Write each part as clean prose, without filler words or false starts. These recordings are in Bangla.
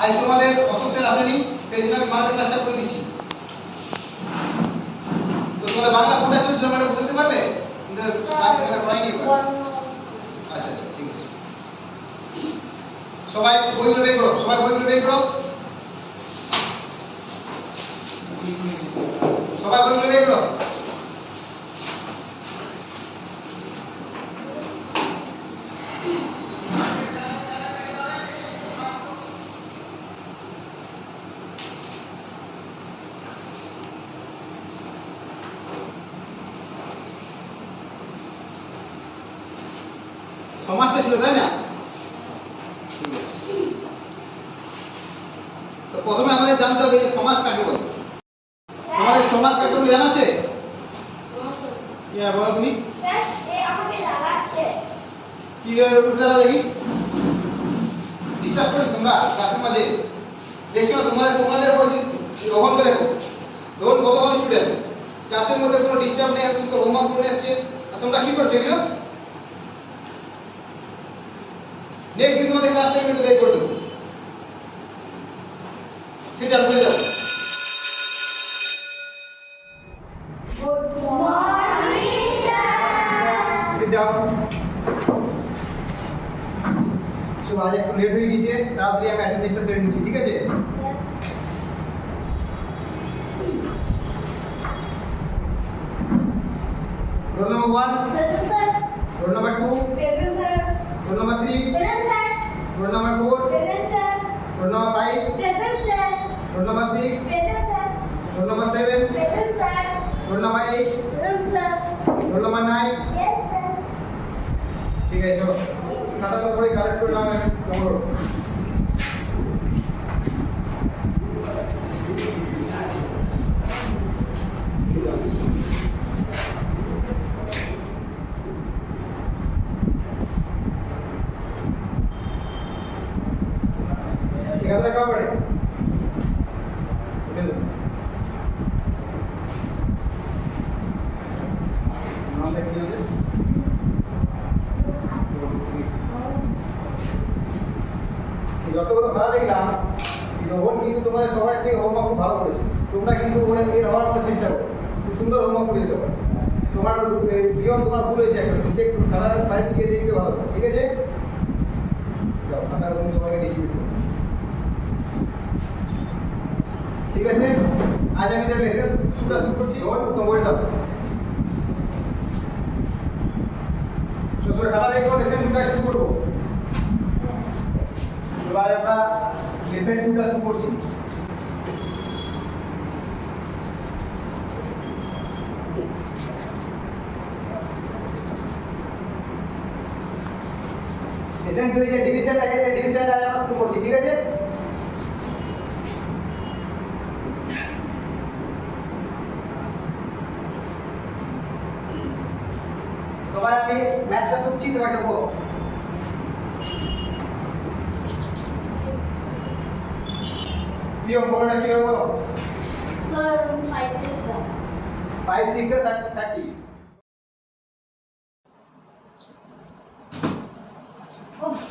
আজ তোমাদের অশোক স্যার আসেনি, সেই জন্য আমি বাংলা ক্লাসটা করে দিচ্ছি। তো তোমাদের বাংলা কোনটা চলছিল ম্যাডাম বলতে পারবে? ক্লাসটা করাইনি এবার। আচ্ছা আচ্ছা ঠিক আছে। সবাই বইগুলো বের করো, সবাই বইগুলো বের করো, সবাই বইগুলো বের করো। সমাজটা ছিল তাই না? তো প্রথমে আমাদের জানতে হবে যে সমাজ কাকে বলে। তোমাদের সমাজ কাকে বলে জানা আছে? বলো তুমি। কি উল্টা দেখি ডিস্টার্ব করিস তোমরা ক্লাসের মাঝে। দেখছো না তোমাদের বয়স রোহন করে দেখো, রোহন কত ভালো স্টুডেন্ট, ক্লাসের মধ্যে কোনো ডিস্টার্ব নেই, শুধু হোমওয়ার্ক করে আসছে, আর তোমরা কি করছো এগুলো? নেক্সট দিন তোমাদের ক্লাস থেকে কিন্তু বের করে দেবো, সেটা বুঝে যাবো। চলো আজ একটু লেট হয়ে গেছে, তাড়াতাড়ি আমি অ্যাটেন্ডেন্সটা সেরে নিচ্ছি, ঠিক আছে? Roll number 1, Present, sir. roll number 2, Present, sir. roll number 3, Present, sir. roll number 4, Present, sir. roll number 5, Present, sir. roll number 6, Present, sir. roll number 7, Present, sir. roll number 8, Present, sir. roll number 9. Yes, sir. ঠিক আছে, চলো খাতাটা সবাই কালেক্ট করে নাও, আমি জমা করো। এখানে কাও পড়ে নাম দেখি আছে যতগুলো ভালো দেখলাম, রোহন কিন্তু তোমাদের সবার থেকে হোমওয়ার্ক খুব ভালো করেছে। তোমরা কিন্তু এর হওয়ার চেষ্টা করো, খুব সুন্দর হোমওয়ার্ক করেছো। তোমার নিয়ম তোমার ভুল হয়েছে, একটা চেক খাতার বাড়িতে গিয়ে দেখবে ভালো, ঠিক আছে? যাও খাতাটা তুমি সবাইকে ডিস্ট্রিবিউট করো, ঠিক আছে? আজ আমি যে লেসন শুরু করছি, রোহন তুমি বলে দাও। তো সবাই খাতা বের করো, লেসন শুরু করবো। এবার আমরা লেসন 2টা শুরু করছি। লেসন 2 যে ডিভিশনটা আছে, ডিভিশনটা আমরা শুরু করছি, ঠিক আছে? সবাই আমি ম্যাথটা করছি, সবাই দেখো। প্রিয় পড়াটা কি হবে বলো? Sir, 5, 6, sir. 5 6 এ 30। Uff.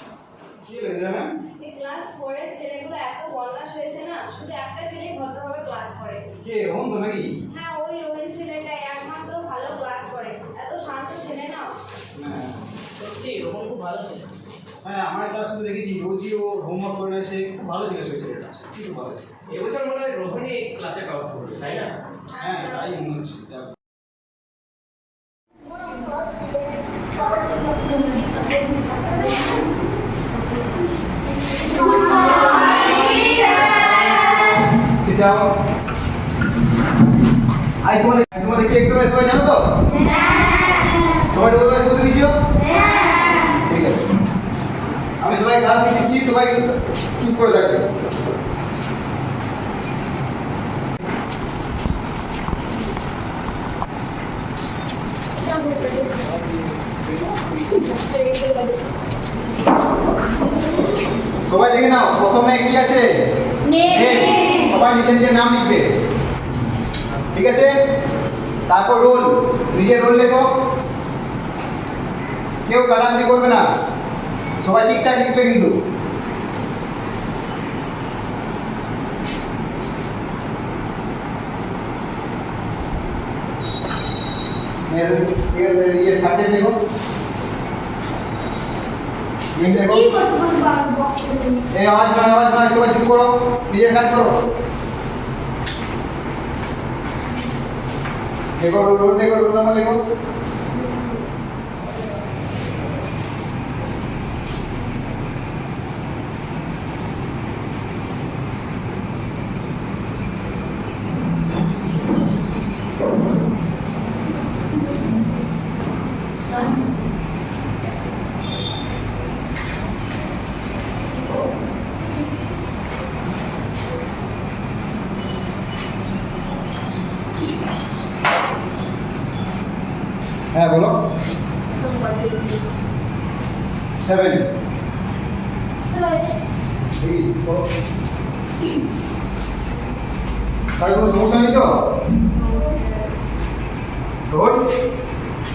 কি লেখা ম্যাম? এই ক্লাস 4 এর ছেলেগুলো এত বদমাশ হয়েছে না, শুধু একটা ছেলেই ভদ্রভাবে ক্লাস করে। কে রোহন তো নাকি? হ্যাঁ, ওই রোহিত ছেলেটাই একমাত্র ভালো ক্লাস করে, এত শান্ত ছেলে না। হ্যাঁ সত্যি রোহন খুব ভালো ছিল। হ্যাঁ, আমার ক্লাসে দেখেছি রোজই ও হোমওয়ার্ক করে এসে খুব ভালো ছিল সেই ছেলেটা, খুব ভালো। এবছর মনে হয় রোহনই ক্লাসে টপ করবে, তাই না? হ্যাঁ তাই মনে হচ্ছে। যাক। Sit down. আজ তোমাদের কি একদম সবাই জানো তো? সবাই ডবল ক্লাস করতে দিছিও? ঠিক আছে, আমি সবাই ক্লাস দিচ্ছি, সবাই চুপ করে থাকবে। সবাই লিখে নাও, প্রথমে কি আছে? নেম। সবাই নিজের নিজের নাম লিখবে, ঠিক আছে? তারপর রোল, নিজের রোল লেখো, কেউ কাটাকাটি করবে না, সবাই ঠিকঠাক লিখবে কিন্তু। ये साबजेक्ट देखो ये देखो কি কত কত বার বক্স করে এই আওয়াজ নয় সবাই চুপ করো নিজের কাজ করো देखो रोल नंबर देखो হ্যাঁ বলো 7 তার কোনো সমস্যা নেই তো রোড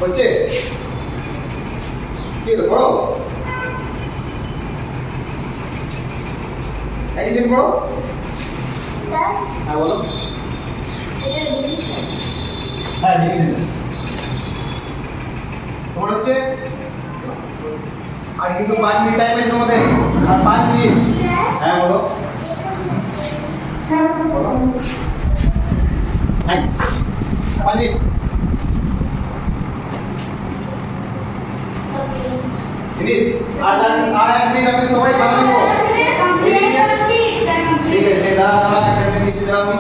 হচ্ছে কি হলো পড়ো এডিশন পড়ো স্যার হ্যাঁ বলো এটা ডিভিশন হ্যাঁ ডিভিশন তোমার হচ্ছে আর কিন্তু 5 মিনিট টাইম আছে তোমাদের আর 5 মিনিট হ্যাঁ বলো বলো হ্যাঁ 5 মিনিট ফিনিশ আর এক মিনিট আমি সবাই খাওয়া নিব ঠিক আছে দাঁড়া একটা নিচে দাঁড়াও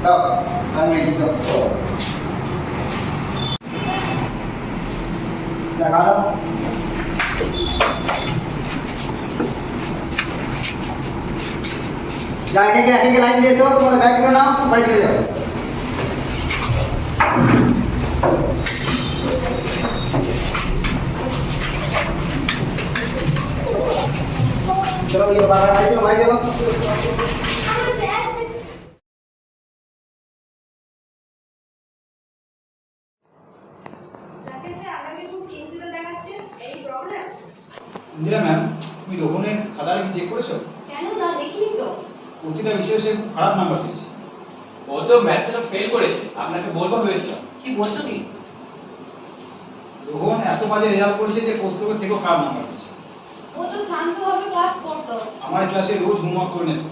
দাও আমি নিচে দাও लगा दो जाके के लाइन दे सो तुम्हारे बैग में ना पढ़ के जाओ चलो ये बाहर आ जाओ भाई चलो রাকেশ আপনাকে খুব চিন্তিত দেখাচ্ছে এই প্রবলেম ইন্দিরা ম্যাম তুমি রোহনের খাতাটা কি চেক করেছো কেন না দেখিনি তো প্রতিটা বিষয়ে সে খারাপ নাম্বার পেয়েছে ও তো ম্যাথটা ফেল করেছে আপনাকে বলবো ভেবেছিলাম কি বলছো কি রোহন এত বাজে রেজাল্ট করেছে যে কৌস্তবের থেকেও খারাপ নাম্বার পেয়েছে ও তো শান্তভাবে ক্লাস করতো আমার ক্লাসে রোজ হোমওয়ার্ক করে নিয়েছে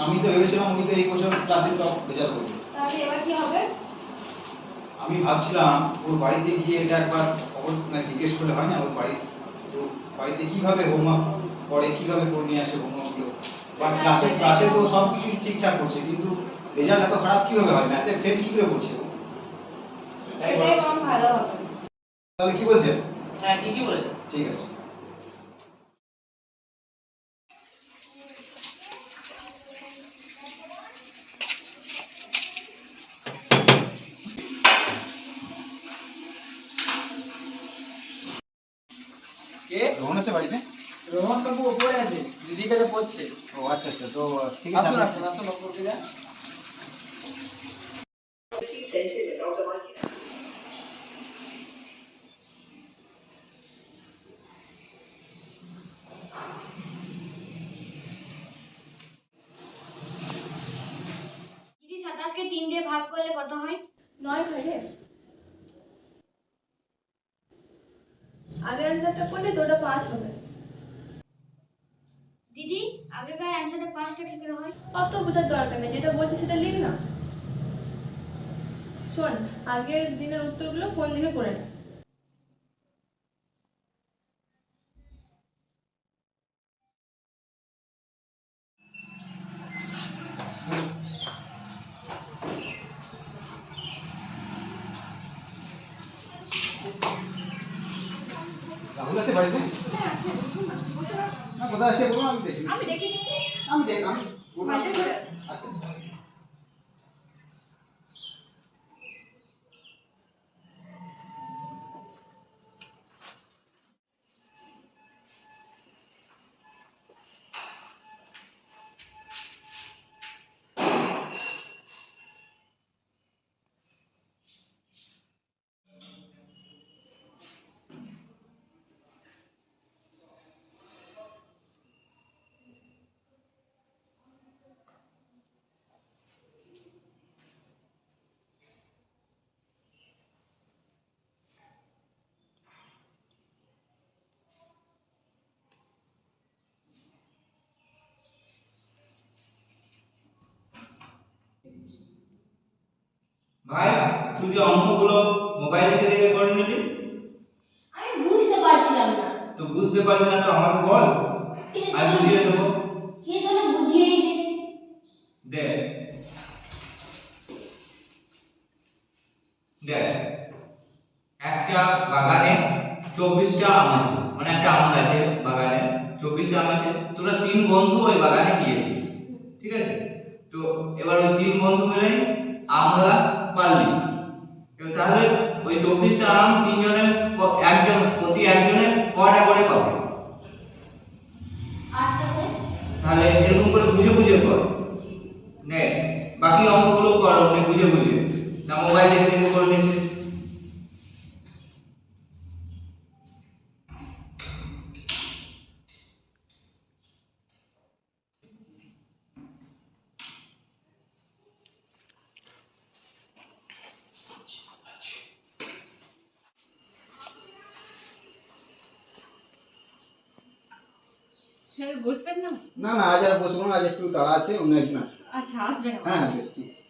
আমি তো ভেবেছিলাম উনি তো এই বছর ক্লাসে টপ রেজাল্ট করবে তাহলে এবার কি হবে আমি ভাবছিলাম ওর বাড়িতে গিয়ে এটা একবার খবর জিজ্ঞেস করলে হয় না ওর বাড়িতে কিভাবে হোমওয়ার্ক করে কিভাবে করে নিয়ে আসে হোমওয়ার্কগুলো বা ক্লাসে তো সব কিছু ঠিকঠাক করছে কিন্তু রেজাল্ট এত খারাপ কিভাবে হয় ম্যাথে ফেল কি করে করছে ও? এটাই বরং ভালো হবে তাহলে কি বলছেন হ্যাঁ ঠিকই বলেছো ঠিক আছে কে রোহন আছে বাড়িতে রোহন বাবু উপরে আছে দিদির কাছে পড়ছে ও আচ্ছা তো ঠিক আছে আসুন আসুন উপরকে যান দিদি 27 কে 3 দিয়ে ভাগ করলে কত হয় 9 হয় রে আগের অ্যান্সারটা করলে তো ওটা 5 হবে দিদি আগেকার অ্যানসারটা 5টা কি করে হয় অত বোঝার দরকার নেই যেটা বলছি সেটা লিখ না শোন আগের দিনের উত্তরগুলো ফোন দেখে করে নে রাহুল আছে বাড়িতে না কোথায় আছে বলুন আমি দেখি আমি দেখে দিচ্ছি আমি বাজার করে আছে আচ্ছা তুই যে অঙ্কগুলো মোবাইল থেকে দেখে করে নিলি, আমি বুঝতে পারছিলাম না। তো বুঝতে পারলি না তো আমাকে বল, আমি বুঝিয়ে দেবো। কে তাহলে বুঝিয়েই দে। দেখ দেখ, একটা বাগানে 24টা আম আছে, মানে একটা আম গাছে বাগানে 24টা আম আছে। তোরা 3 বন্ধু ওই বাগানে গিয়েছিস, ঠিক আছে? তো এবার ওই 3 বন্ধু মিলে আমরা পারলি। এবার তাহলে ওই 24টা আম একজন প্রতি একজনের কয়টা করে পাবে? 8টা করে। তাহলে এরকম করে বুঝে বুঝে কর। নে বাকি অঙ্কগুলো কর আপনি বুঝে বুঝে, না মোবাইল দেখে দেখে করে নিয়েছিস। স্যার বসবেন না? না না, আজ আর বসবো না, আজ একটু তাড়া আছে, অন্য একদিন আসবো। আচ্ছা আসবেন। হ্যাঁ হ্যাঁ, বেশ ঠিক আছে।